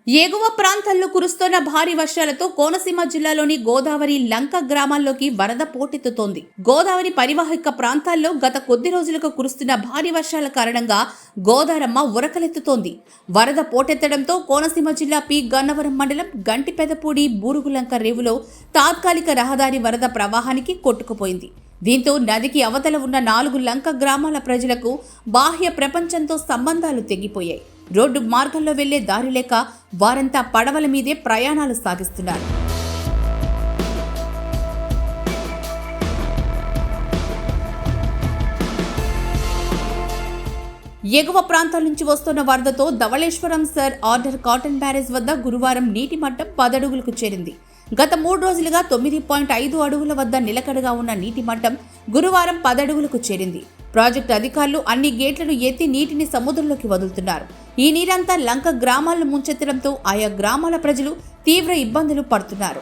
ఎగువ ప్రాంతాల్లో కురుస్తున్న భారీ వర్షాలతో కోనసీమ జిల్లాలోని గోదావరి లంక గ్రామాల్లోకి వరద పోటెత్తుతోంది. గోదావరి పరివాహక ప్రాంతాల్లో గత కొద్ది రోజులుగా కురుస్తున్న భారీ వర్షాల కారణంగా గోదారమ్మ ఉరకలెత్తుతోంది. వరద పోటెత్తడంతో కోనసీమ జిల్లా పి గన్నవరం మండలం గంటిపెదపూడి బూరుగులంక రేవులో తాత్కాలిక రహదారి వరద ప్రవాహానికి కొట్టుకుపోయింది. దీంతో నదికి అవతల ఉన్న 4 లంక గ్రామాల ప్రజలకు బాహ్య ప్రపంచంతో సంబంధాలు తెగిపోయాయి. రోడ్డు మార్గంలో వెళ్లే దారి లేక వారంతా పడవల మీదే ప్రయాణాలు సాగిస్తున్నారు. ఎగువ ప్రాంతాల నుంచి వస్తున్న వరదతో Dowleswaram sir Arthur Cotton barrage వద్ద గురువారం నీటి మట్టం 10 అడుగులకు చేరింది. గత 3 రోజులుగా 9.5 అడుగుల వద్ద నిలకడగా ఉన్న నీటి మట్టం గురువారం 10 అడుగులకు చేరింది. ప్రాజెక్టు అధికారులు అన్ని గేట్లను ఎత్తి నీటిని సముద్రంలోకి వదులుతున్నారు. ఈ నీరంతా లంక గ్రామాలను ముంచెత్తడంతో ఆయా గ్రామాల ప్రజలు తీవ్ర ఇబ్బందులు పడుతున్నారు.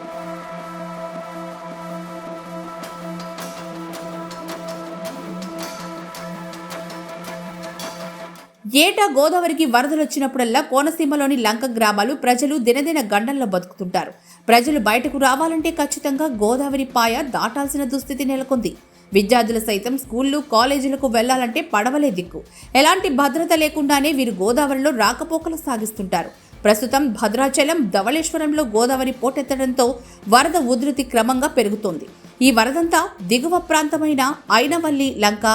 ఏటా గోదావరికి వరదలొచ్చినప్పుడల్లా కోనసీమలోని లంక గ్రామాలు ప్రజలు దినదిన గండంలో బతుకుతుంటారు. ప్రజలు బయటకు రావాలంటే ఖచ్చితంగా గోదావరి పాయ దాటాల్సిన దుస్థితి నెలకొంది. విద్యార్థులు సైతం స్కూళ్లు కాలేజీలకు వెళ్లాలంటే పడవలే దిక్కు. ఎలాంటి భద్రత లేకుండానే వీరు గోదావరిలో రాకపోకలు సాగిస్తుంటారు. ప్రస్తుతం భద్రాచలం, ధవళేశ్వరంలో గోదావరి పోటెత్తడంతో వరద ఉధృతి క్రమంగా పెరుగుతోంది. ఈ వరదంతా దిగువ ప్రాంతమైన ఐనవల్లి లంక,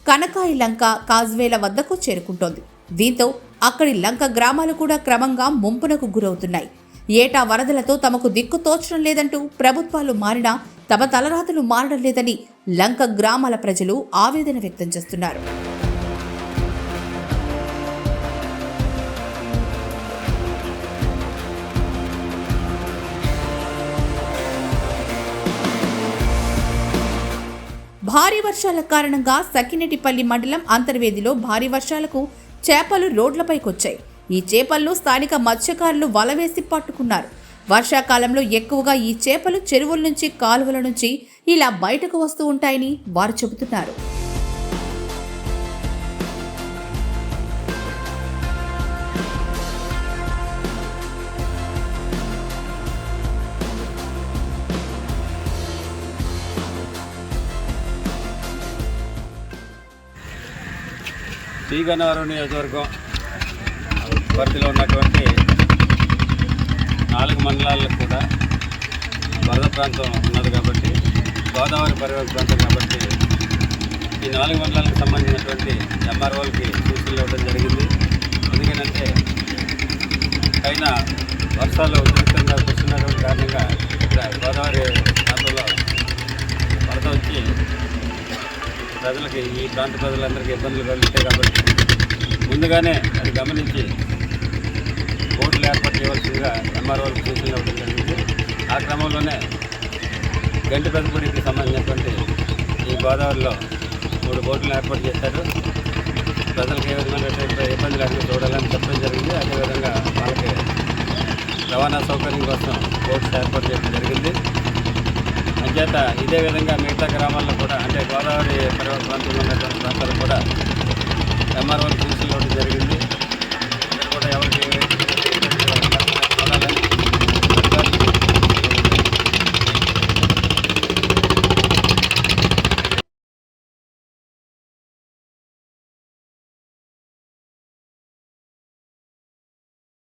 కనకాయి లంక, కాజ్వేల వద్దకు చేరుకుంటోంది. దీంతో అక్కడి లంక గ్రామాలు కూడా క్రమంగా ముంపునకు గురవుతున్నాయి. ఏటా వరదలతో తమకు దిక్కు తోచడం లేదంటూ ప్రభుత్వాలు మారినా తమ తలరాతలు మారడం లేదని లంక గ్రామాల ప్రజలు ఆవేదన వ్యక్తం చేస్తున్నారు. భారీ వర్షాల కారణంగా సకినేటిపల్లి మండలం అంతర్వేదిలో భారీ వర్షాలకు చేపలు రోడ్లపైకొచ్చాయి. ఈ చేపలను స్థానిక మత్స్యకారులు వలవేసి పట్టుకున్నారు. వర్షాకాలంలో ఎక్కువగా ఈ చేపలు చెరువుల నుంచి, కాలువల నుంచి ఇలా బయటకు వస్తూ ఉంటాయని వారు చెబుతున్నారు. పి గన్నవరం నియోజకవర్గం పరిధిలో ఉన్నటువంటి 4 మండలాలకు కూడా వరద ప్రాంతం ఉన్నది కాబట్టి, గోదావరి పరివాహక ప్రాంతం కాబట్టి ఈ 4 మండలాలకు సంబంధించినటువంటి ఎంఆర్ఓలకి సూచనలు ఇవ్వడం జరిగింది. ఎందుకంటే పైన వర్షాలు ఉధృతంగా కురుస్తున్నటువంటి కారణంగా ఇక్కడ గోదావరి ప్రాంతంలో వరద వచ్చి ప్రజలకి, ఈ ప్రాంత ప్రజలందరికీ ఇబ్బందులు కలుగుతాయి కాబట్టి ముందుగానే అది గమనించి బోట్లు ఏర్పాటు చేయవలసిందిగా ఎంఆర్ఓలకు సూచనలు ఇవ్వడం జరిగింది. ఆ క్రమంలోనే గంటిపెదపూడికి సంబంధించినటువంటి ఈ గోదావరిలో 3 బోట్లను ఏర్పాటు చేశారు. ప్రజలకు ఏ విధమైనటువంటి ఇబ్బందులు లేకుండా చూడాలని చెప్పడం జరిగింది. అదేవిధంగా వాళ్ళకి రవాణా సౌకర్యం కోసం బోట్స్ ఏర్పాటు చేయడం జరిగింది. అంచేత ఇదే విధంగా మిగతా గ్రామాల్లో